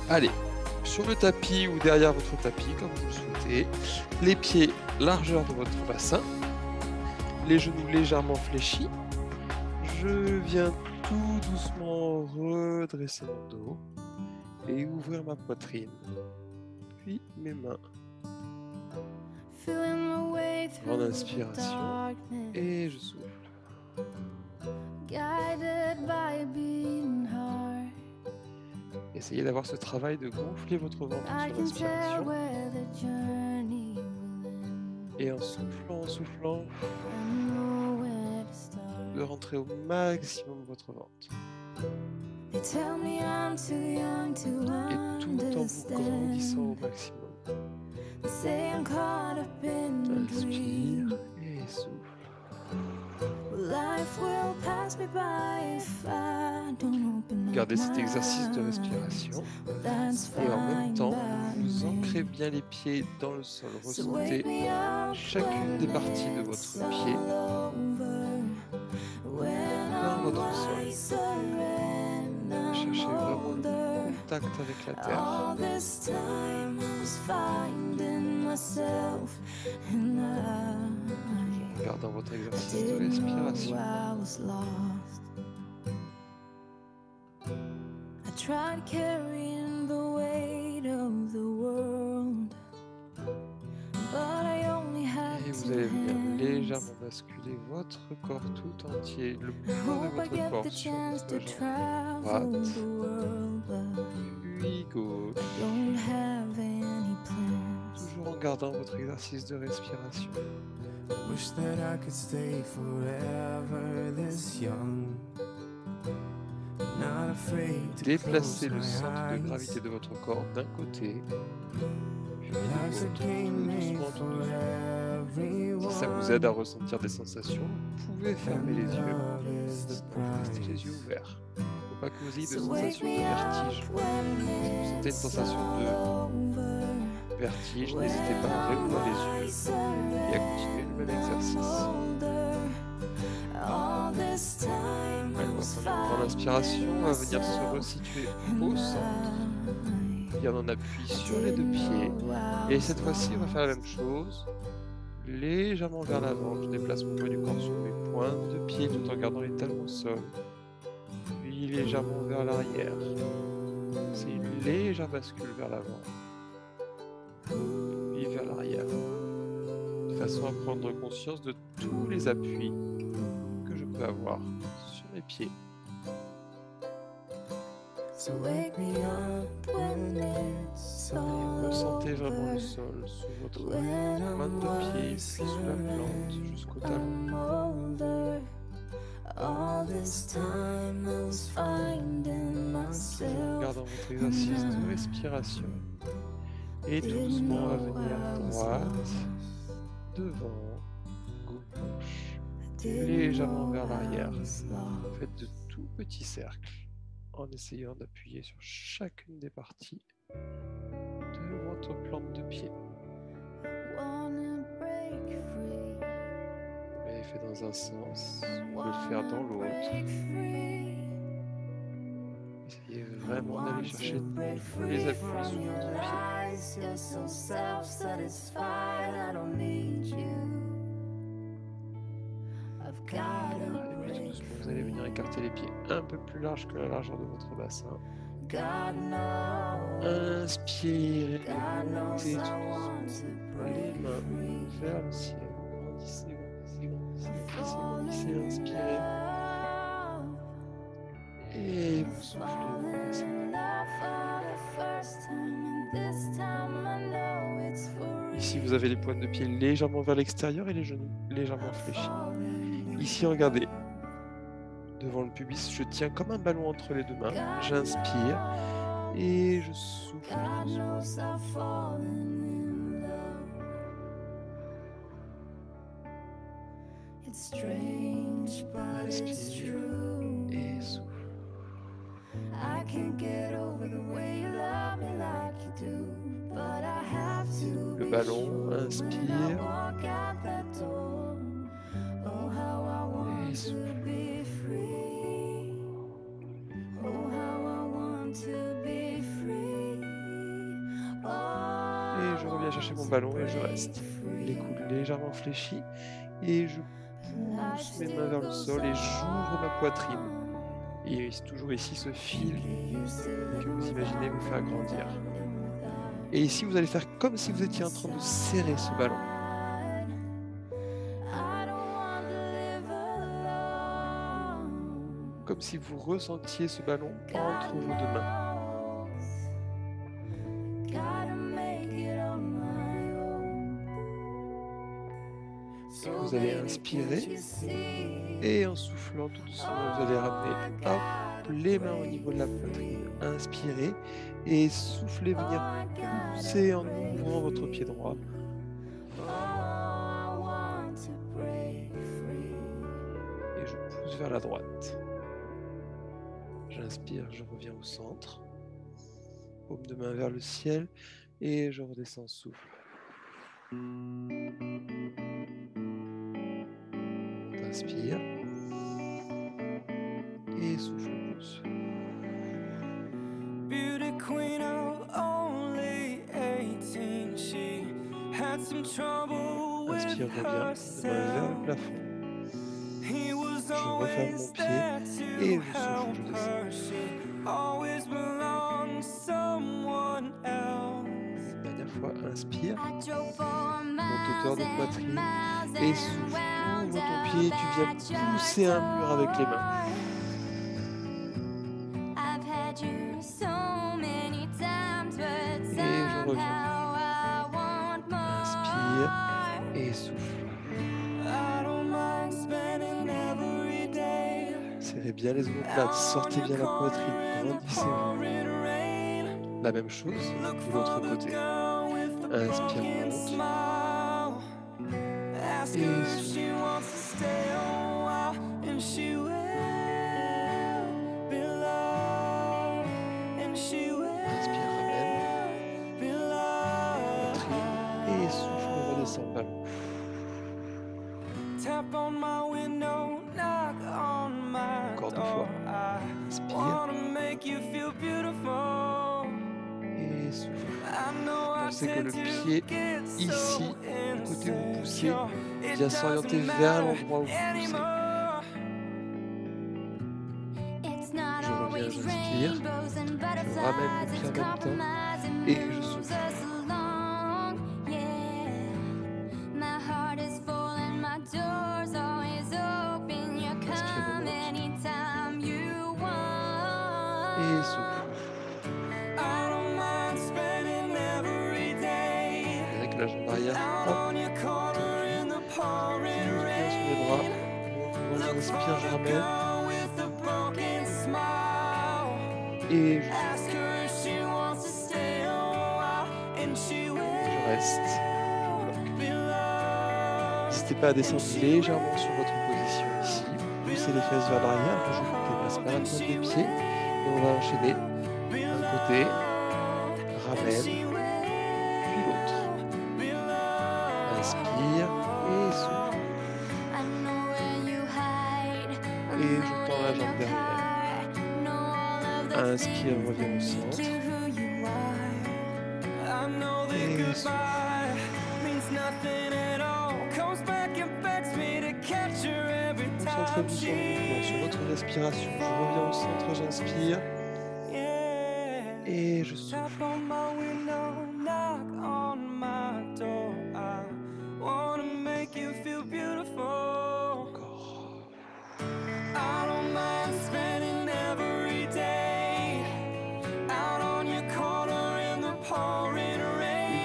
Allez, sur le tapis ou derrière votre tapis, comme vous le souhaitez. Les pieds largeur de votre bassin. Les genoux légèrement fléchis. Je viens tout doucement redresser mon dos et ouvrir ma poitrine. Puis mes mains. Grande inspiration et je souffle. Essayez d'avoir ce travail de gonfler votre ventre sur l'inspiration. Et en soufflant, de rentrer au maximum votre ventre. Et tout en vous grandissant au maximum. Inspire et souffle. Gardez cet exercice de respiration et en même temps, vous ancrez bien les pieds dans le sol. Ressentez chacune des parties de votre pied dans votre sol. Cherchez vraiment le contact avec la terre. En gardant votre exercice de respiration. Et vous allez venir légèrement basculer votre corps tout entier, le poids de votre corps sur votre jambe droite, puis gauche, toujours en gardant votre exercice de respiration. Déplacez le centre de gravité de votre corps d'un côté, puis de l'autre, tout doucement. Si ça vous aide à ressentir des sensations, vous pouvez fermer les yeux ou rester les yeux ouverts. Il ne faut pas que vous ayez de sensation de vertige. Si vous sentez une sensation de vertige, n'hésitez pas à réouvrir les yeux et à continuer le même exercice. Dans l'inspiration, on va venir se resituer au centre. Bien en appui sur les deux pieds. Et cette fois-ci, on va faire la même chose. Légèrement vers l'avant, je déplace mon poids du corps sur mes pointes de pied tout en gardant les talons au sol. Puis légèrement vers l'arrière. C'est une légère bascule vers l'avant. Puis vers l'arrière. De façon à prendre conscience de tous les appuis que je peux avoir sur mes pieds. Ressentez vraiment le sol sous votre pointe de pied, puis sous la plante jusqu'au talon. Toujours en gardant votre exercice de respiration. Et tout doucement on va venir droite, devant, gauche, légèrement vers l'arrière. Faites de tout petits cercles en essayant d'appuyer sur chacune des parties de votre plante de pied. Vous l'avez fait dans un sens, vous pouvez le faire dans l'autre. Essayez vraiment d'aller chercher tous les appuis sous votre pied. Et puis tout doucement, vous allez venir écarter les pieds un peu plus large que la largeur de votre bassin. Inspirez, montez tout doucement les mains vers le ciel. Grandissez, inspirez. Et vous soufflez, vous descendez. Ici, vous avez les pointes de pied légèrement vers l'extérieur et les genoux légèrement fléchis. Ici, regardez. Devant le pubis, je tiens comme un ballon entre les deux mains. J'inspire et je souffle doucement. Inspire et souffle. Le ballon, inspire et souffle. je reviens chercher mon ballon et je reste. Les coudes légèrement fléchis et je pousse mes mains vers le sol et j'ouvre ma poitrine. Et toujours ici ce fil que vous imaginez vous faire grandir. Et ici vous allez faire comme si vous étiez en train de serrer ce ballon. Comme si vous ressentiez ce ballon entre vos deux mains. Vous allez inspirer et en soufflant tout doucement, vous allez ramener hop, les mains au niveau de la poitrine. Inspirez et soufflez, venir pousser en ouvrant votre pied droit. Et je pousse vers la droite. J'inspire, je reviens au centre. Paume de main vers le ciel et je redescends, souffle. Inspire et souffle, pousse. Beauty queen of only 18, she had some trouble with inspire, reviens, vers le plafond. Je referme mon pied et je souffle, je descends. Une dernière fois, inspire, monte hauteur de poitrine et souffle. Ouvre ton pied, tu viens pousser un mur avec les mains. Et je reviens. Inspire et souffle. Serrez bien les omoplates, sortez bien la poitrine, grandissez-vous. La même chose de l'autre côté. Inspire, monte. Et souffle. Inspire, ramène. Poitrine. Et souffle, redescend, ballon. Encore deux fois. Inspire. Et souffle. Pensez que le pied ici, du côté où vous poussez, vient s'orienter vers l'endroit où vous poussez. Je reviens, j'inspire. Je ramène mon pied en même temps. Et je souffle. Et souffle. Avec la jambe arrière, hop, je bien sur les bras. J'inspire, je ramène. Et je reste. N'hésitez pas à descendre légèrement sur votre position ici. Poussez les fesses vers l'arrière, le genou ne dépasse pas la pointe des pieds. Et on va enchaîner un côté, ramène, puis l'autre. Inspire et souffle. Et je tends la jambe derrière. Inspire, reviens au centre. Et souffle. Concentrez-vous sur le mouvement, sur votre respiration. Je reviens au centre, j'inspire. Et je souffle.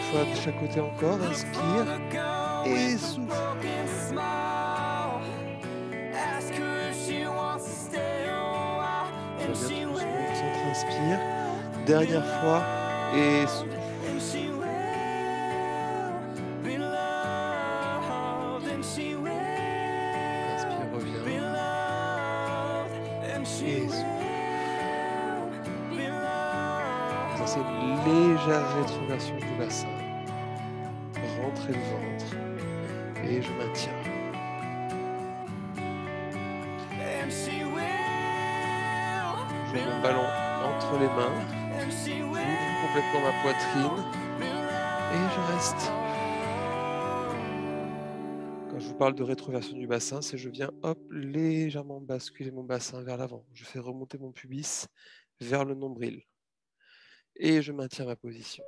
Une fois de chaque côté encore, inspire et souffle. Reviens tout doucement au centre, inspire. Dernière fois et souffle. Inspire, reviens. Et souffle. Ça, c'est une légère rétroversion du bassin. Rentrez le ventre. Et je maintiens. Je mets mon ballon entre les mains. J'ouvre complètement ma poitrine. Et je reste. Quand je vous parle de rétroversion du bassin, c'est je viens hop légèrement basculer mon bassin vers l'avant. Je fais remonter mon pubis vers le nombril. Et je maintiens ma position.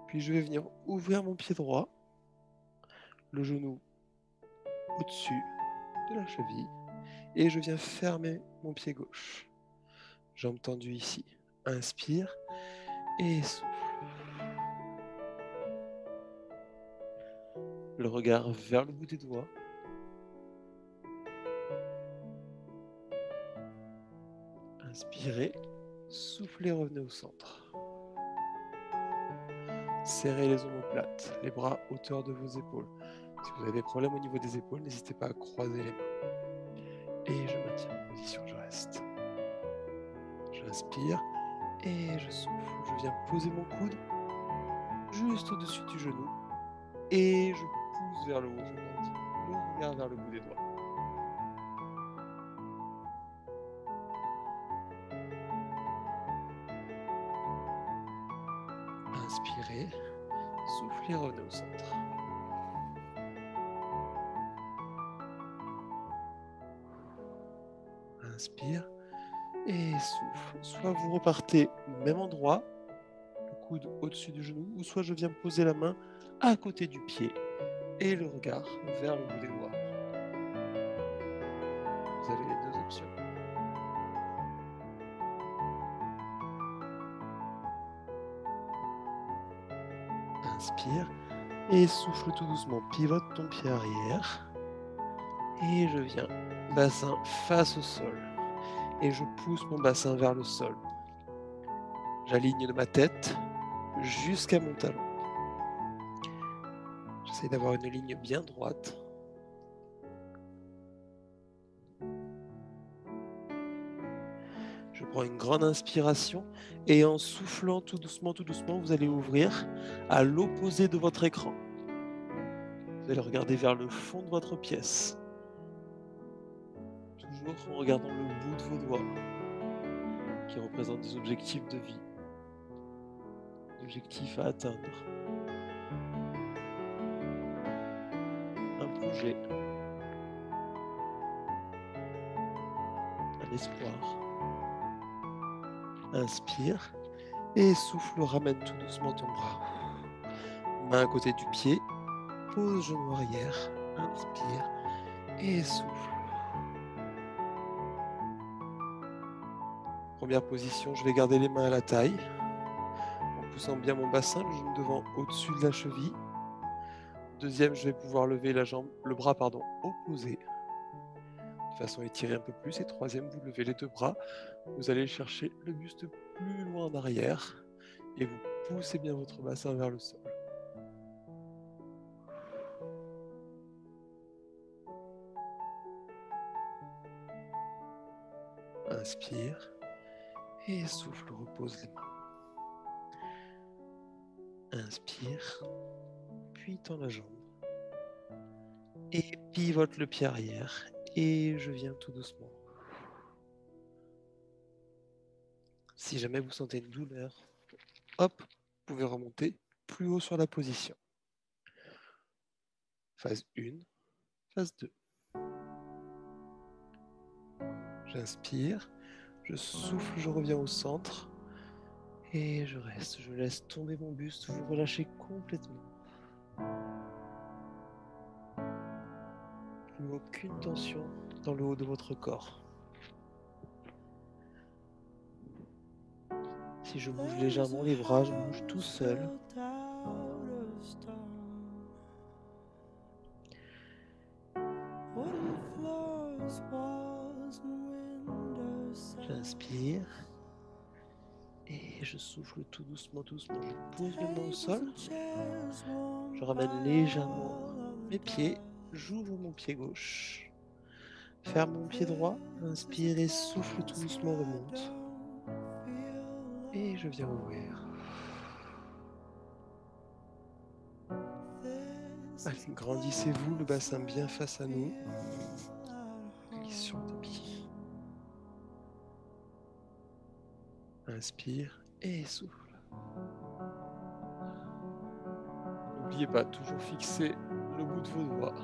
Puis je vais venir ouvrir mon pied droit, le genou au-dessus de la cheville, et je viens fermer mon pied gauche. Jambe tendue ici. Inspire et souffle. Le regard vers le bout des doigts. Inspirez, soufflez, revenez au centre. Serrez les omoplates, les bras à hauteur de vos épaules. Si vous avez des problèmes au niveau des épaules, n'hésitez pas à croiser les mains. Et je maintiens ma position, je reste. J'inspire et je souffle. Je viens poser mon coude juste au-dessus du genou et je pousse vers le haut, je grandis. Le regard vers le bout des doigts. Inspirez, soufflez, revenez au centre. Inspire et souffle. Soit vous repartez au même endroit, le coude au-dessus du genou, ou soit je viens poser la main à côté du pied et le regard vers le bout des doigts. Vous avez les deux options. Inspire et souffle tout doucement. Pivote ton pied arrière. Et je viens, bassin face au sol. Et je pousse mon bassin vers le sol. J'aligne de ma tête jusqu'à mon talon. J'essaie d'avoir une ligne bien droite. Je prends une grande inspiration et en soufflant tout doucement, vous allez ouvrir à l'opposé de votre écran. Vous allez regarder vers le fond de votre pièce. Toujours en regardant le bout de vos doigts qui représentent des objectifs de vie, des objectifs à atteindre. Un projet, un espoir. Inspire et souffle, ramène tout doucement ton bras. Main à côté du pied, pose genou arrière, inspire et souffle. Première position, je vais garder les mains à la taille, en poussant bien mon bassin, le genou devant au-dessus de la cheville. Deuxième, je vais pouvoir lever le bras opposé, de façon à étirer un peu plus. Et troisième, vous levez les deux bras, vous allez chercher le buste plus loin en arrière et vous poussez bien votre bassin vers le sol. Inspire et souffle, repose les mains. Inspire, puis tends la jambe. Et pivote le pied arrière et je viens tout doucement. Si jamais vous sentez une douleur, hop, vous pouvez remonter plus haut sur la position. Phase 1, phase 2. J'inspire, je souffle, je reviens au centre et je reste. Je laisse tomber mon buste, vous relâchez complètement. Plus aucune tension dans le haut de votre corps. Si je bouge légèrement les bras, je bouge tout seul. J'inspire et je souffle tout doucement. Je pose mes mains au sol. Je ramène légèrement mes pieds. J'ouvre mon pied gauche. Ferme mon pied droit. Inspire et souffle tout doucement, remonte. Et je viens ouvrir. Allez, grandissez-vous, le bassin bien face à nous. Glisse sur le tapis. Inspire et souffle. N'oubliez pas, toujours fixer le bout de vos doigts.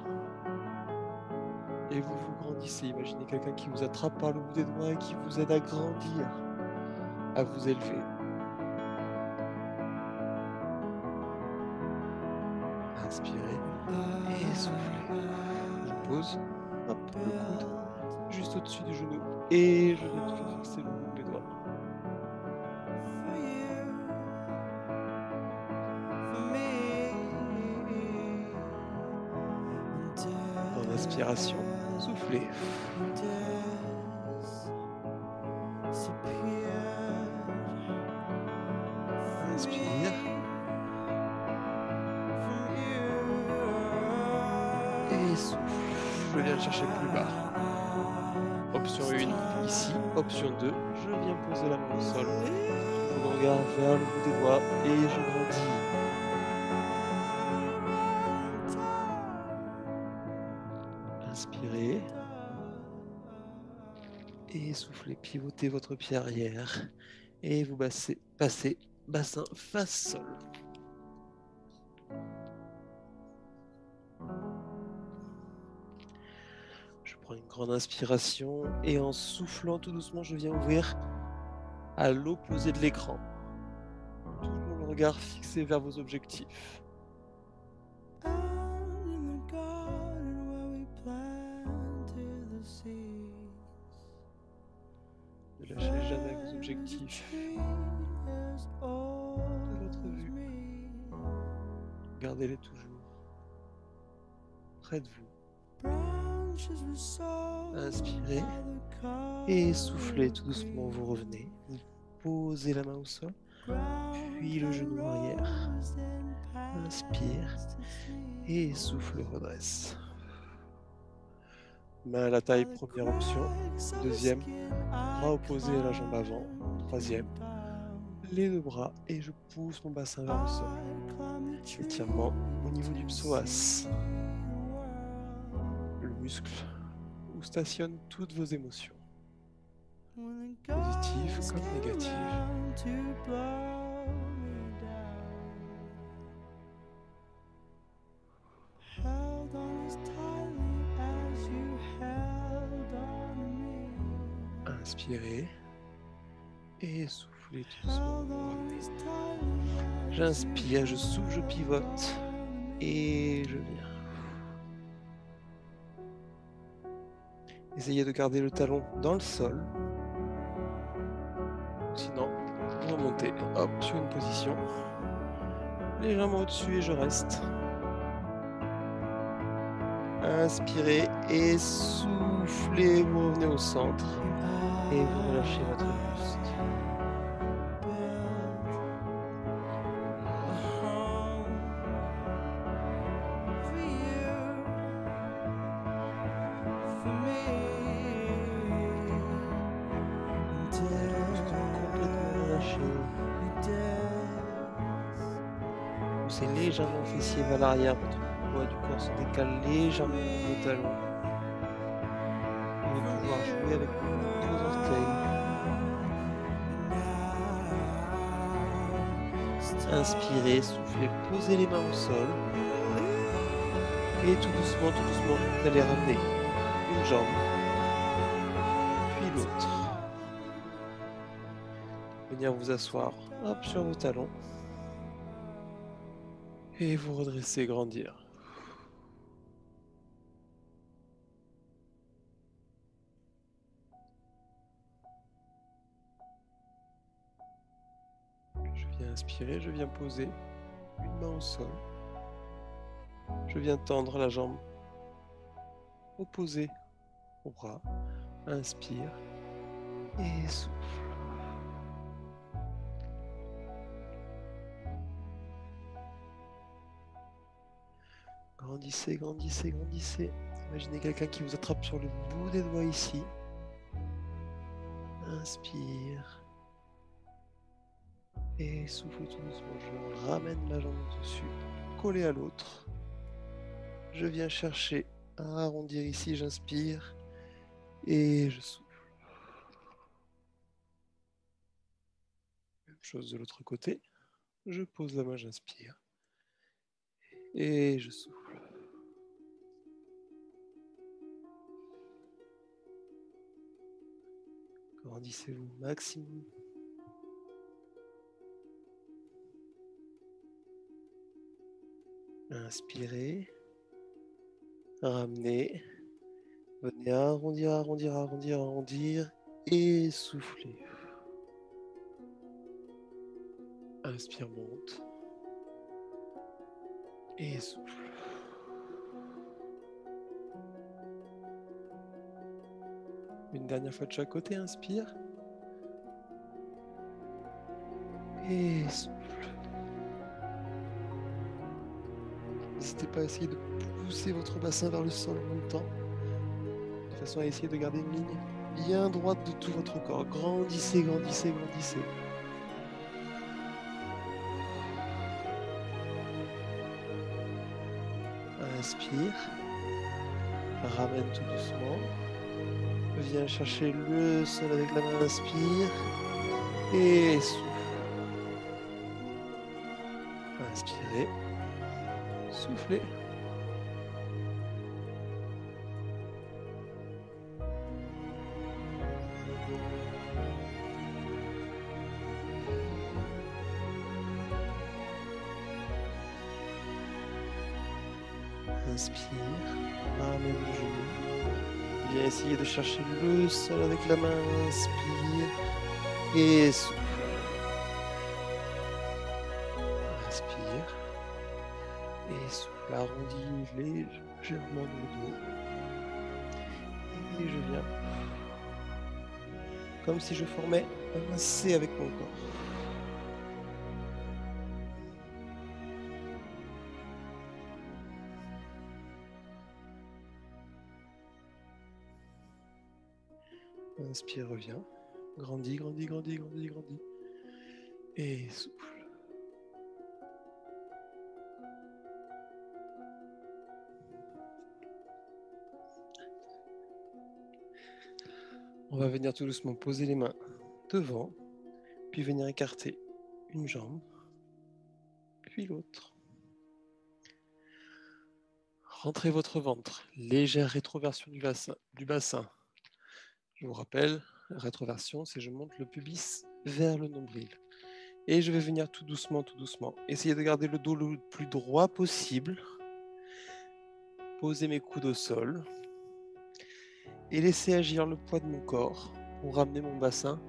Et vous vous grandissez. Imaginez quelqu'un qui vous attrape par le bout des doigts et qui vous aide à grandir, à vous élever. Inspirez et soufflez. Je pose, hop, le coude juste au-dessus du genou et je viens toujours fixer le bout de mes doigts. En inspiration, soufflez. Inspire. Et souffle. Je viens chercher plus bas. Option 1, ici. Option 2, je viens poser la main au sol. Mon regard vers le bout des doigts et je grandis. Inspirez. Et soufflez, pivotez votre pied arrière. Et vous passez bassin face sol. Je prends une grande inspiration et en soufflant tout doucement, je viens ouvrir à l'opposé de l'écran. Toujours le regard fixé vers vos objectifs. Ne lâchez jamais vos objectifs de votre vue. Gardez-les toujours près de vous. Inspirez et soufflez tout doucement, vous revenez. Vous posez la main au sol, puis le genou arrière. Inspire et souffle, redresse. Main à la taille, première option. Deuxième, bras opposé à la jambe avant. Troisième, les deux bras et je pousse mon bassin vers le sol. Étirement au niveau du psoas. Le muscle où stationnent toutes vos émotions, positives comme négatives. Inspirez et soufflez tout doucement. J'inspire, je souffle, je pivote et je viens. Essayez de garder le talon dans le sol. Sinon, vous remontez, hop, sur une position. Légèrement au-dessus et je reste. Inspirez et soufflez, vous revenez au centre et vous relâchez votre buste. Complètement relâché. Poussez légèrement le fessier vers l'arrière, votre poids du corps se décale légèrement vers vos talons. Vous allez pouvoir jouer avec vos orteils. Inspirez, soufflez, posez les mains au sol. Et tout doucement, vous allez ramener une jambe, puis l'autre. Venir vous asseoir, hop, sur vos talons. Et vous redresser, grandir. Je viens inspirer, je viens poser une main au sol. Je viens tendre la jambe opposée au bras. Inspire et souffle. Grandissez, grandissez, grandissez. Imaginez quelqu'un qui vous attrape sur le bout des doigts ici. Inspire. Et souffle tout doucement. Je ramène la jambe dessus, collée à l'autre. Je viens chercher à arrondir ici. J'inspire et je souffle. Même chose de l'autre côté. Je pose la main, j'inspire. Et je souffle. Grandissez-vous au maximum. Inspirez. Ramenez. Venez arrondir, arrondir, arrondir, arrondir. Et soufflez. Inspire, monte. Et souffle. Une dernière fois de chaque côté, inspire. Et souffle. N'hésitez pas à essayer de pousser votre bassin vers le sol en même temps, de façon à essayer de garder une ligne bien droite de tout votre corps. Grandissez, grandissez, grandissez. Inspire. Ramène tout doucement. Viens chercher le sol avec la main. Inspire. Et souffle. Inspirez. Soufflez. Inspire, ramène le genou. Viens essayer de chercher le sol avec la main. Inspire et souffle. Inspire et souffle. Arrondis légèrement le dos. Et je viens comme si je formais un C avec mon corps. Inspire, reviens. Grandis, grandis, grandis, grandis, grandis. Et souffle. On va venir tout doucement poser les mains devant, puis venir écarter une jambe, puis l'autre. Rentrez votre ventre, légère rétroversion du bassin. Je vous rappelle, rétroversion, c'est je monte le pubis vers le nombril. Et je vais venir tout doucement, tout doucement. Essayez de garder le dos le plus droit possible. Posez mes coudes au sol. Et laissez agir le poids de mon corps pour ramener mon bassin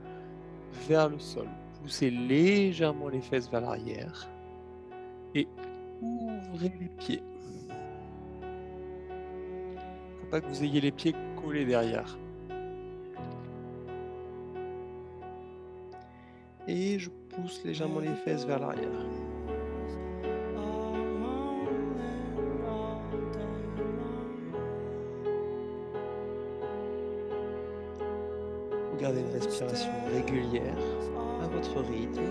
vers le sol. Poussez légèrement les fesses vers l'arrière. Et ouvrez les pieds. Il ne faut pas que vous ayez les pieds collés derrière. Et je pousse légèrement les fesses vers l'arrière. Vous gardez une respiration régulière à votre rythme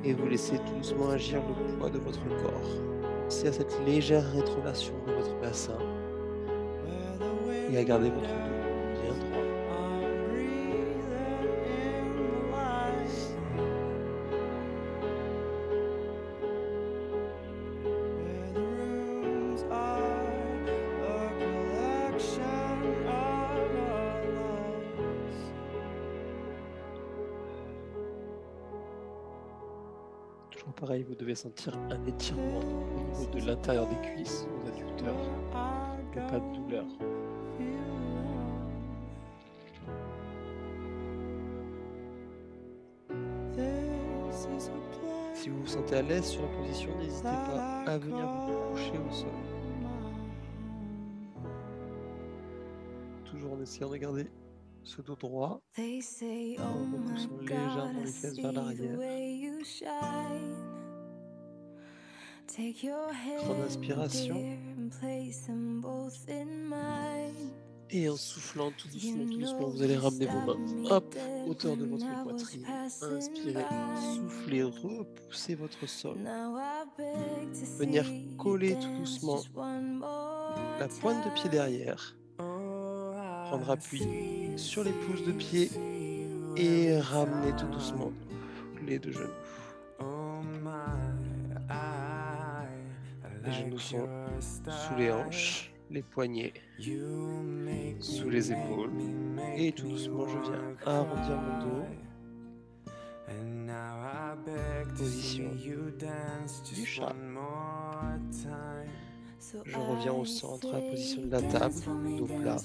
et vous laissez tout doucement agir le poids de votre corps. Pensez à cette légère rétroversion de votre bassin et à garder votre dos bien droit. Toujours pareil, vous devez sentir un étirement au niveau de l'intérieur des cuisses, aux adducteurs, et pas de douleur. Si vous vous sentez à l'aise sur la position, n'hésitez pas à venir vous coucher au sol. Toujours en essayant de garder ce dos droit, en repoussant légèrement les fesses vers l'arrière. Grande inspiration. Et en soufflant tout doucement, vous allez ramener vos mains, hop, hauteur de votre poitrine. Inspirez, soufflez, repoussez votre sol. Venir coller tout doucement la pointe de pied derrière. Prendre appui sur les pouces de pied et ramener tout doucement les deux genoux. Les genoux sont sous les hanches, les poignets sous les épaules. Et tout doucement, je viens arrondir mon dos. Position du chat. Je reviens au centre, à la position de la table, dos plat.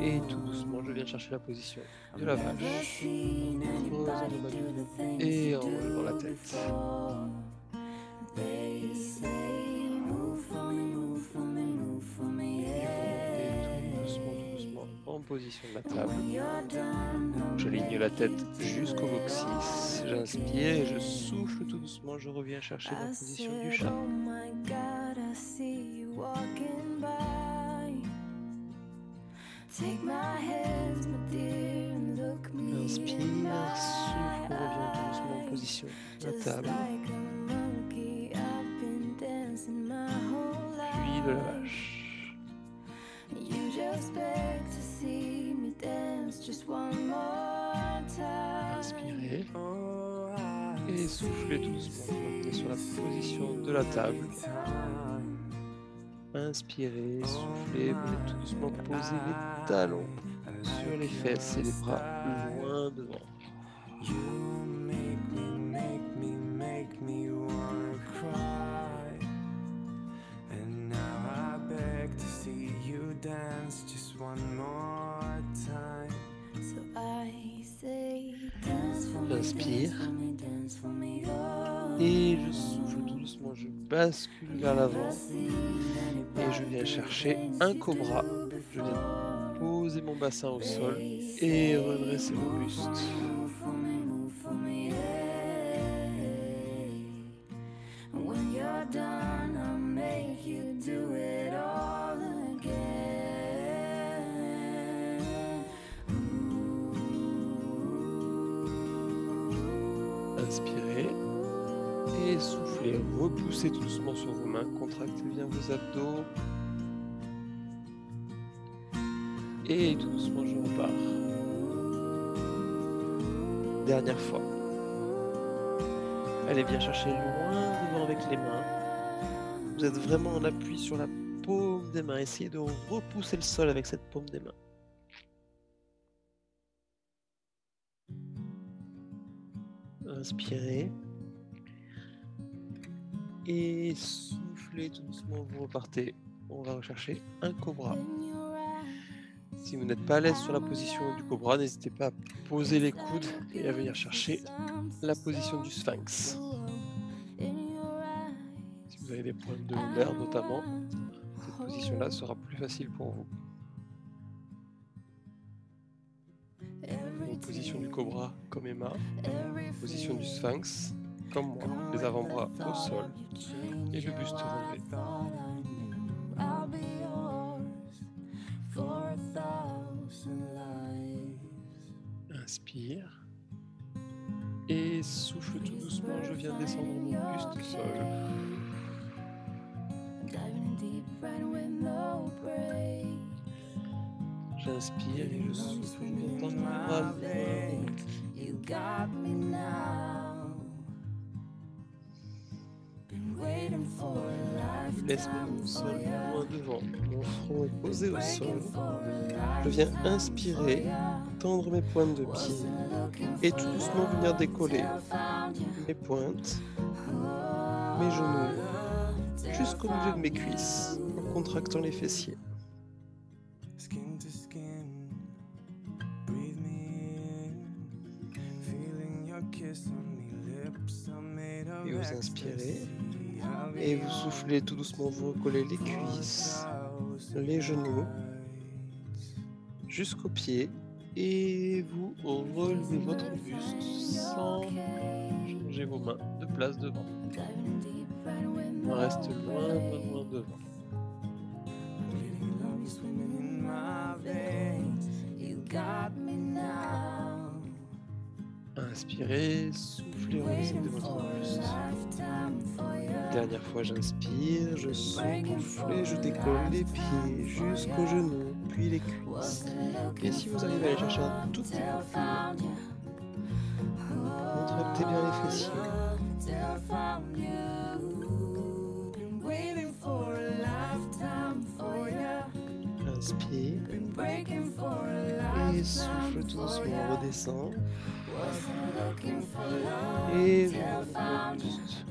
Et tout doucement, je viens chercher la position de la vache, en creusant le bas du dos et en relevant la tête. Et vous montez tout doucement en position de la table. J'aligne la tête jusqu'au coccyx. J'inspire et je souffle tout doucement. Je reviens chercher la position du chat. Inspire, souffle, reviens tout doucement en position de la table. Puis de la vache. Inspirez et soufflez tout doucement. Revenez sur la position de la table. Inspirez, soufflez, venez tout doucement poser les talons sur les fesses et les bras loin devant. J'inspire et je souffle tout doucement, je bascule vers l'avant et je viens chercher un cobra. Je viens poser mon bassin au sol et redresser mon buste. Inspirez et soufflez, repoussez tout doucement sur vos mains, contractez bien vos abdos et tout doucement je repars. Dernière fois. Allez bien chercher loin devant avec les mains. Vous êtes vraiment en appui sur la paume des mains. Essayez de repousser le sol avec cette paume des mains. Inspirez et soufflez tout doucement, vous repartez. On va rechercher un cobra. Si vous n'êtes pas à l'aise sur la position du cobra, n'hésitez pas à poser les coudes et à venir chercher la position du sphinx. Si vous avez des problèmes de lombaire notamment, cette position-là sera plus facile pour vous. Donc, position du cobra comme Emma, position du sphinx comme moi, les avant-bras au sol et le buste relevé. Inspire et souffle tout doucement, je viens descendre mon buste au sol. J'inspire et je souffle, je viens tendre mon bras. Je laisse mon sol loin devant, mon front est posé au sol. Je viens inspirer, tendre mes pointes de pied et tout doucement venir décoller mes pointes, mes genoux, jusqu'au milieu de mes cuisses, en contractant les fessiers. Et vous inspirez et vous soufflez tout doucement, vous recollez les cuisses, les genoux jusqu'aux pieds et vous relevez votre buste sans changer vos mains de place devant. On reste loin devant. Inspirez, soufflez, relevez votre buste. Dernière fois, j'inspire, je souffle et je décolle les pieds jusqu'aux genoux, puis les cuisses. Et si vous arrivez à aller chercher un tout petit peu plus loin, contractez bien les fessiers. Inspire. Et souffle tout doucement, redescend. Et je remonte mon buste.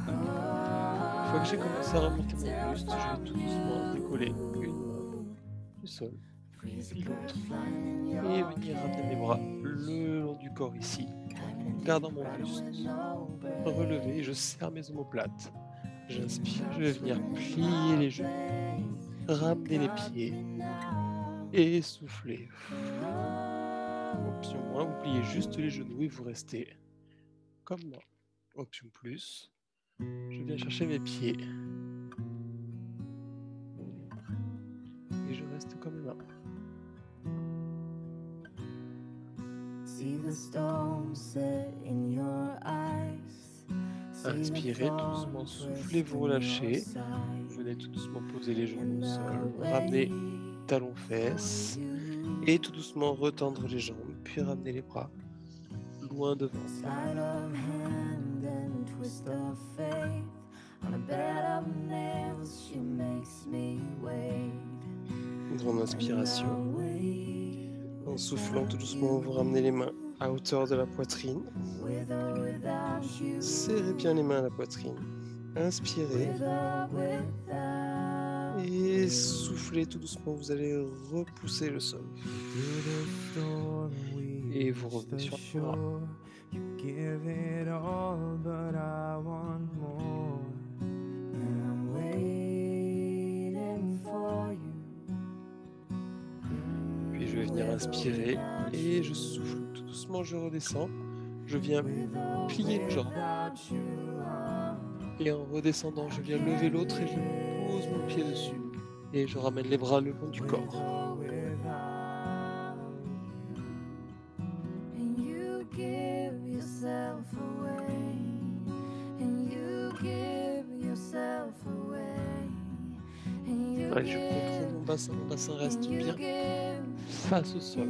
Une fois que j'ai commencé à remonter mon buste, je vais tout doucement décoller une main du sol, puis l'autre, et venir ramener mes bras le long du corps ici, gardant mon buste, relever, et je serre mes omoplates. J'inspire, je vais venir plier les genoux, ramener les pieds, et souffler. Option moins, vous pliez juste les genoux et vous restez comme moi. Option plus, je viens chercher mes pieds. Et je reste comme mes mains. Inspirez doucement, soufflez, vous relâchez. Venez tout doucement poser les jambes au sol. Ramenez talons fesses. Et tout doucement retendre les jambes, puis ramener les bras loin devant. Une grande inspiration. En soufflant tout doucement, vous ramenez les mains à hauteur de la poitrine. Serrez bien les mains à la poitrine. Inspirez. Et soufflez tout doucement, vous allez repousser le sol. Et vous revenez sur le bras. Puis je vais venir inspirer et je souffle tout doucement, je redescends. Je viens plier une jambe. Et en redescendant, je viens lever l'autre et je pose mon pied dessus. Et je ramène les bras le long du corps. Allez, je contrôle mon bassin reste bien face au sol.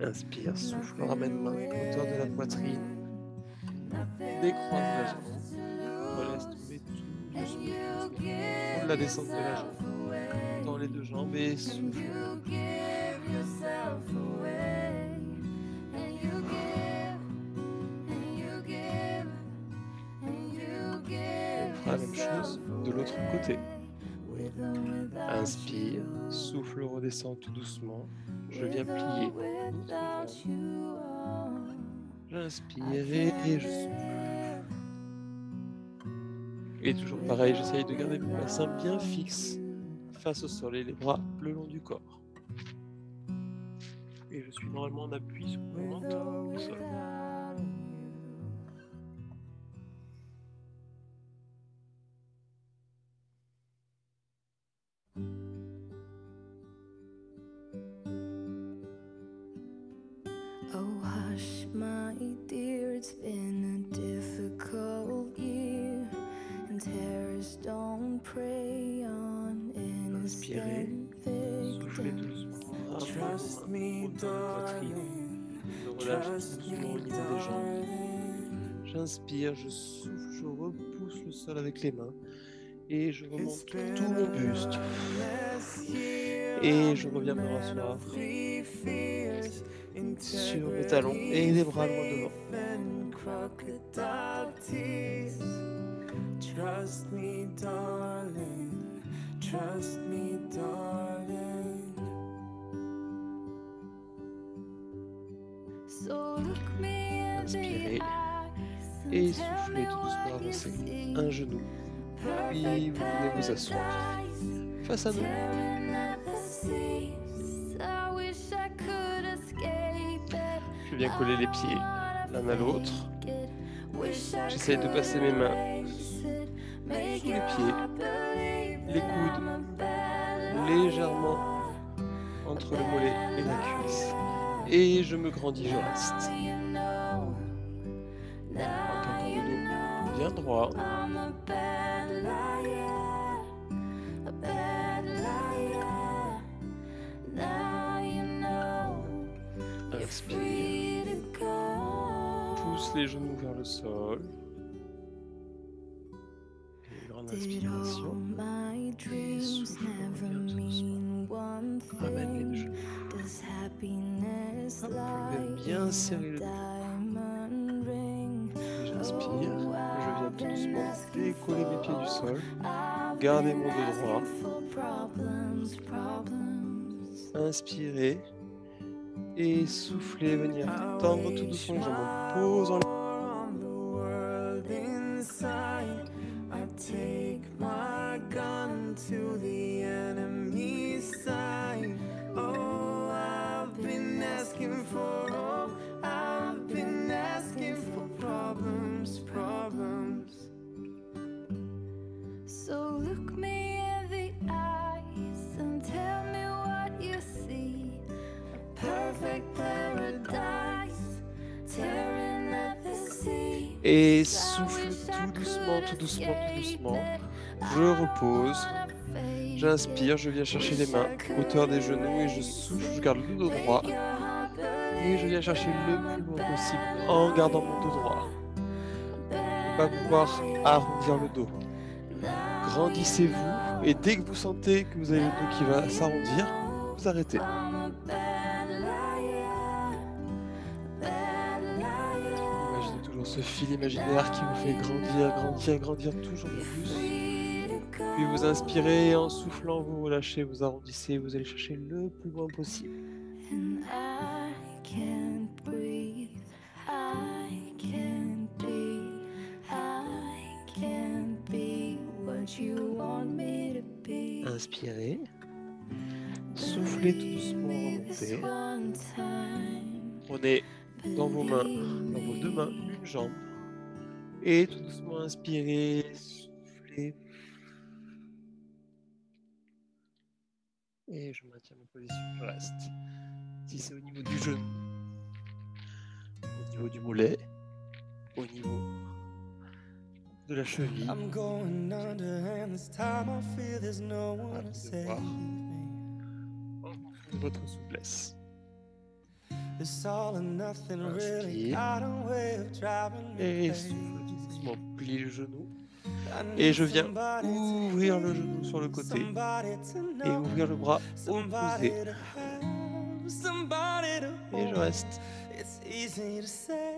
Inspire, souffle, ramène main à hauteur de la poitrine. Décroise la jambe. Relaisse tomber tout doucement. Contrôle la descente de la jambe. Dans les deux jambes et souffle. On fera la même chose de l'autre côté. Inspire, souffle, redescend tout doucement. Je viens plier. J'inspire et je souffle. Et toujours pareil, j'essaye de garder mon bassin bien fixe face au sol et les bras le long du corps. Et je suis normalement en appui sur mon ventre au sol. Oh hush, my dear, it's been a difficult year, and terrorists don't prey on Inspirez, soufflez doucement, ramenez vos mains au dos de la poitrine, je relâche doucement au niveau des jambes. J'inspire, je souffle, je repousse le sol avec les mains et je remonte tout mon buste. Et je reviens me rasseoir sur mes talons et les bras loin devant. Trust me, darling. Trust me, darling. So look me in the Inspirez eyes et soufflez tout doucement, avancez un genou. Puis vous venez vous asseoir face à nous. Je viens coller les pieds l'un à l'autre. J'essaye de passer mes mains sous les pieds, les coudes, légèrement entre le mollet et la cuisse. Et je me grandis, je reste. En tentant le dos bien droit. inspire. Pousse les genoux vers le sol. Et grande inspiration. Et souffle, revient tout doucement. Ramène les genoux. Hop, bien serrer le dos. J'inspire. Je viens tout doucement décoller mes pieds du sol. Gardez mon dos droit. Inspirez. Et soufflez, venir tendre tout doucement les jambes en posant So look me in the eyes and tell me what you see. A perfect paradise, tearing at the sea. et souffle tout doucement, tout doucement, tout doucement. Je repose. J'inspire, je viens chercher les mains, hauteur des genoux et je souffle, je garde le dos droit. Et je viens chercher le plus loin possible en gardant mon dos droit. On va pouvoir arrondir le dos. Grandissez-vous et dès que vous sentez que vous avez le dos qui va s'arrondir, vous arrêtez. Imaginez toujours ce fil imaginaire qui vous fait grandir, grandir, grandir toujours plus. Puis vous inspirez et en soufflant, vous relâchez, vous arrondissez, vous allez chercher le plus loin possible. And I can't breathe, I can't be what you want me to be. Inspirez. Soufflez tout doucement, remontez. Prenez dans vos mains, dans vos deux mains, une jambe. Et tout doucement inspirez, soufflez. Et je maintiens ma position, je reste. Si c'est au niveau du genou, au niveau du mollet, au niveau de la cheville. I'm going under and this time I feel there's no one to save me. Votre souplesse. This all or nothing really Inspire. got a way of driving me Et crazy. souffle tout doucement, pliez le genou. I Et need je viens somebody to ouvrir le genou sur le côté somebody to et know, ouvrir le bras somebody opposé. to have, somebody to Et je hold. reste. It's easy to say,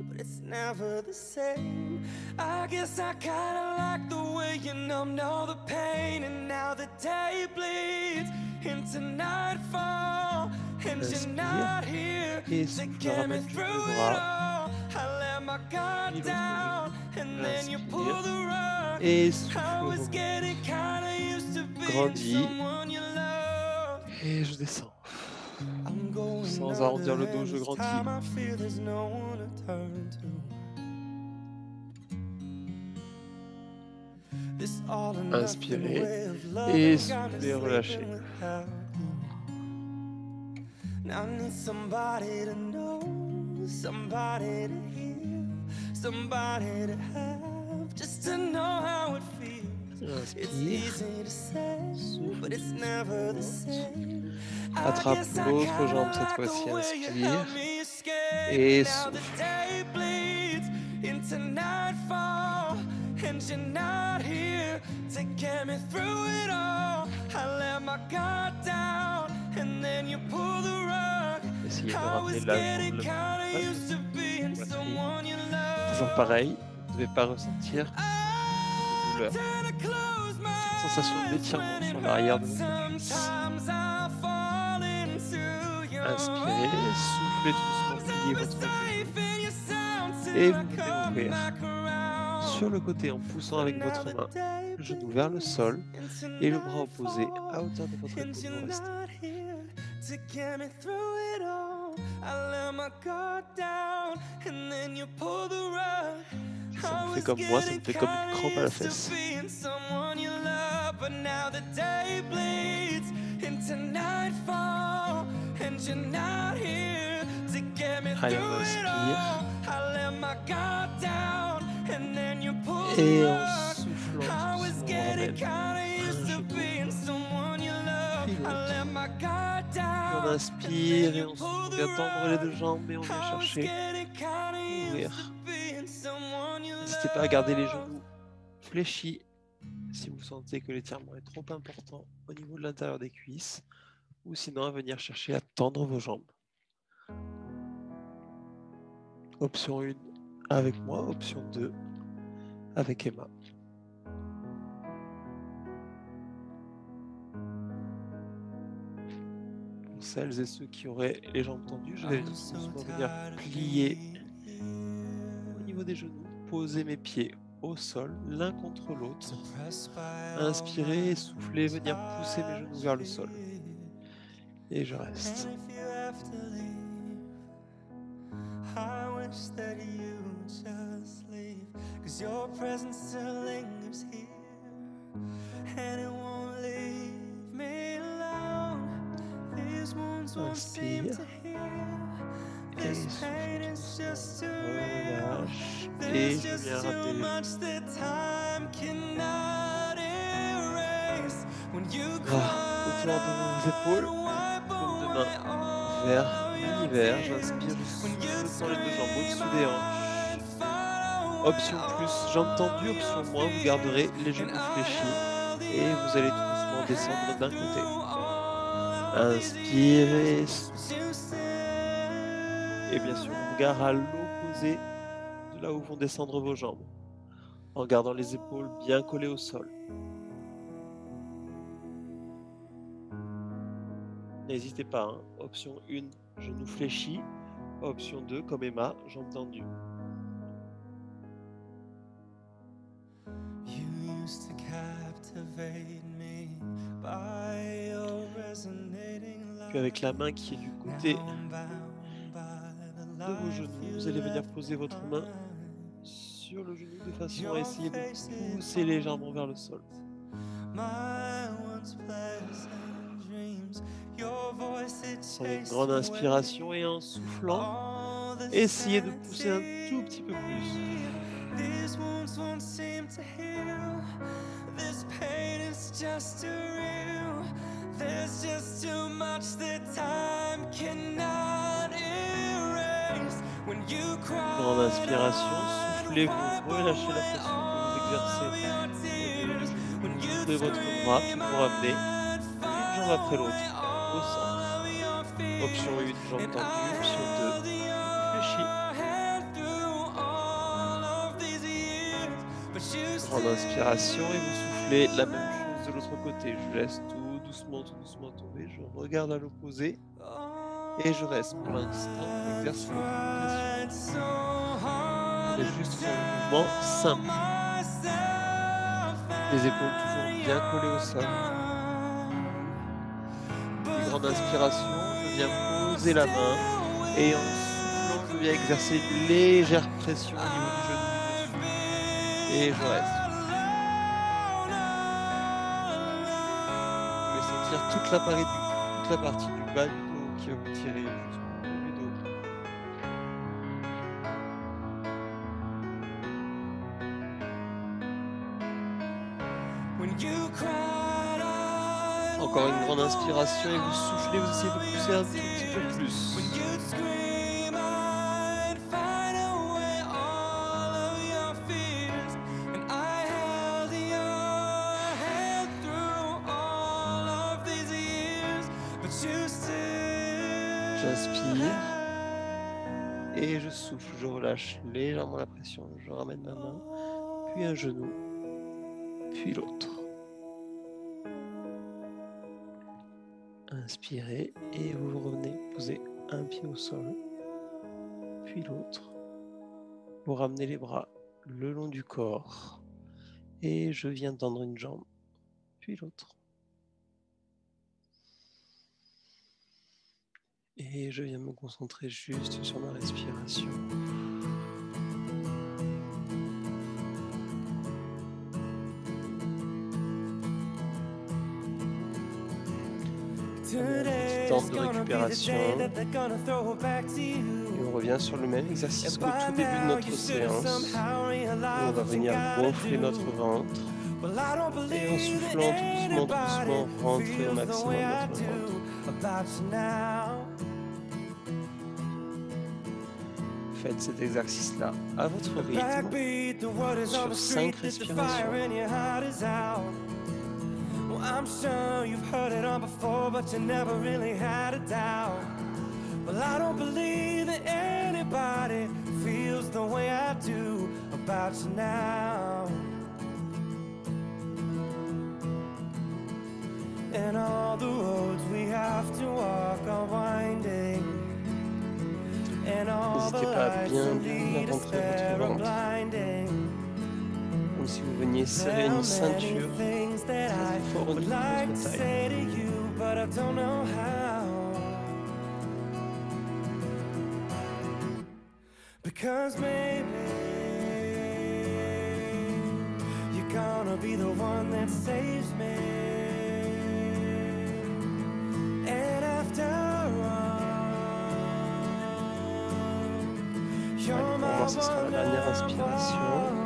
but it's never the same. I guess I kinda like the way you numbed all the pain, and now the day bleeds into nightfall, and you're not here Et to souffle, get me ramène juste through le it bras. all. I let my guard Puis l'autre down, and then you pull the rug. Et I souffle, was remonte. getting kinda used to being Grandis. someone you love. Et je descends. I'm going Sans arrondir le dos, under, je and this grandis. time I feel there's no one to turn to. This all or nothing Inspirez. way of Et loving got me soufflez, relâchez. sleeping without you. Now I need somebody to know, somebody to hear, somebody to have, just to know how it feels. It's Inspire. easy to say, but it's never the same. Attrape l'autre jambe cette fois-ci, inspire. Et souffle. And you're not here to get me through it all. I let my guard down, and then you pull the rug. Essayez de I ramener was la getting jambe kinda le used to being poitrine. someone you love. Toujours pareil, vous ne devez pas ressentir de douleur. Trying to close my Sensation d'étirement sur l'arrière de votre cuisse. Sometimes I fall into your Inspirez, soufflez tout doucement, pliez votre genou. Et vous pouvez ouvrir sur le côté en poussant avec votre main le genou vers le sol et le bras opposé à hauteur de votre épaule. Vous restez. Ça vous fait comme moi, ça me fait comme une crampe à la fesse. Allez, on inspire. Et en soufflant, on ramène un genou, puis l'autre. on inspire et on souffle. On vient tendre les deux jambes et on vient chercher ouvrir. N'hésitez pas à garder les genoux fléchis si vous sentez que l'étirement est trop important au niveau de l'intérieur des cuisses, ou sinon à venir chercher à tendre vos jambes. Option 1 avec moi, option 2 avec Emma. Pour celles et ceux qui auraient les jambes tendues, je vais doucement venir plier au niveau des genoux, poser mes pieds au sol, l'un contre l'autre. Inspirez et soufflez, venir pousser mes genoux vers le sol. Et je reste. Inspire. Et souffle. Relâche. Et je viens ramener les autour de vos épaules. Paume de main vers l'univers. J'inspire, je souffle dans les deux jambes au-dessus des hanches. Option plus, jambes tendues. Option moins, vous garderez les genoux fléchis. Et vous allez tout doucement descendre d'un côté. Inspirez. Et bien sûr, regard à l'opposé de là où vont descendre vos jambes, en gardant les épaules bien collées au sol. N'hésitez pas, hein. Option 1, genoux fléchis. Option 2, comme Emma, jambes tendues. Puis avec la main qui est du côté de vos genoux, vous allez venir poser votre main sur le genou de façon à essayer de pousser légèrement vers le sol. Prenez une grande inspiration et en soufflant, essayez de pousser un tout petit peu plus. Grande inspiration, soufflez, vous relâchez la pression que vous exercez. Vous ouvrez votre bras, puis vous ramenez une jambe après l'autre au centre. Option 1, jambe tendue. Option 2, fléchis. Grande inspiration et vous soufflez la même chose de l'autre côté. Je laisse tout doucement tomber. Je regarde à l'opposé et je reste pour l'instant. Exerce votre pression. Et juste sur le mouvement simple. Les épaules toujours bien collées au sol. Une grande inspiration, je viens poser la main et en soufflant, je viens exercer une légère pression au niveau du genou du dessus. Et je reste. Vous pouvez sentir toute la partie du bas du dos qui va vous tirer jusqu'au haut du dos. Encore une grande inspiration et vous soufflez, vous essayez de pousser un tout petit peu plus. J'inspire et je souffle, je relâche légèrement la pression, je ramène ma main, puis un genou, puis l'autre. Inspirez et vous revenez poser un pied au sol, puis l'autre. Vous ramenez les bras le long du corps et je viens tendre une jambe, puis l'autre. Et je viens me concentrer juste sur ma respiration. Petit temps de récupération. Et on revient sur le même exercice qu'au tout début de notre séance. On va venir gonfler notre ventre. Et en soufflant tout doucement, rentrer au maximum notre ventre. about you now. Faites cet exercice-là à votre rythme, Backbeat, the word is on the sur street 5 that the fire respirations. in your heart is out. Well, I'm sure you've heard it all before, but you never really had a doubt. Well, I don't believe that anybody feels the way I do about you now. And all the roads we have to walk are winding. And all the N'hésitez pas à lights bien, that bien lead us rentrer there votre are ventre, blinding. comme si vous veniez serrer There are une many ceinture things that très I fort au would niveau de like to votre taille. say to you, but I don't know how. Because maybe you're gonna be the one that saves me. And after all, you're Allez, pour my moi, ce sera la dernière inspiration.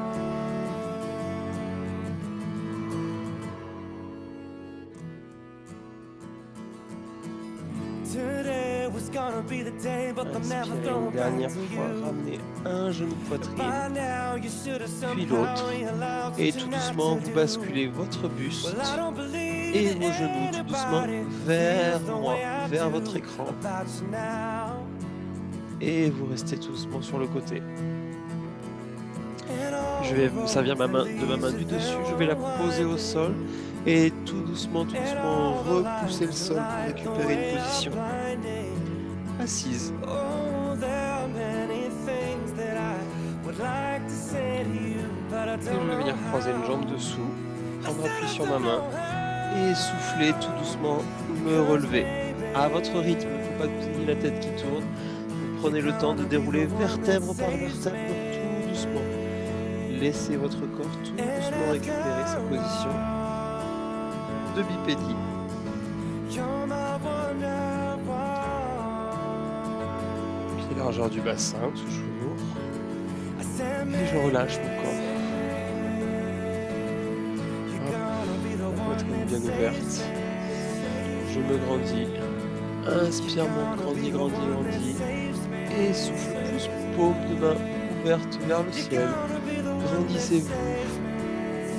Today was gonna be the day, but they'll never Inspirez throw une it back dernière to fois, you. ramenez un genou poitrine, By now you should have puis somehow l'autre, realized et what tout you're not doucement to vous do. basculez votre buste Well, I don't believe et that vos genoux tout doucement anybody vers feels the moi, way I vers do votre écran, about you now. et vous restez tout doucement sur le côté. And all Je vais the me servir roads that de ma main lead du you there dessus, je vais la are poser au sol, winding. et tout doucement, And all the repousser le lights sol that pour light the récupérer une way are position blinding. assise. Oh, there are many things that I would like to say to you, but I Et je don't vais know venir croiser une jambe how. dessous, I prendre said appui I sur ma don't main, know how. et souffler tout doucement, me relever. À votre rythme, il ne faut pas que vous ayez la tête qui tourne. Vous prenez le temps de dérouler vertèbre par vertèbre, tout doucement. Laissez votre corps tout doucement récupérer sa position de bipédie. You're my wonderwall. Pied largeur du bassin, toujours. I said, Et je relâche mon corps. you're gonna be the La one poitrine that bien saves ouverte. Je me grandis. Inspire, monte, grandis, grandis, grandis. Et souffle, pousse, paume de main ouverte vers le ciel. Grandissez-vous.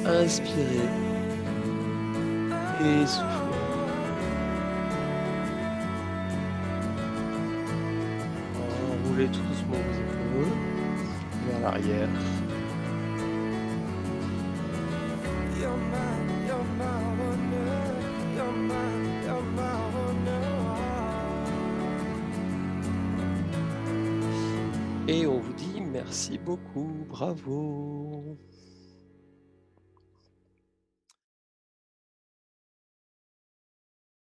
Inspirez. Et soufflez. Enroulez tout doucement vos épaules vers l'arrière. You're my wonder, you're my wonder. Et on vous dit merci beaucoup, bravo.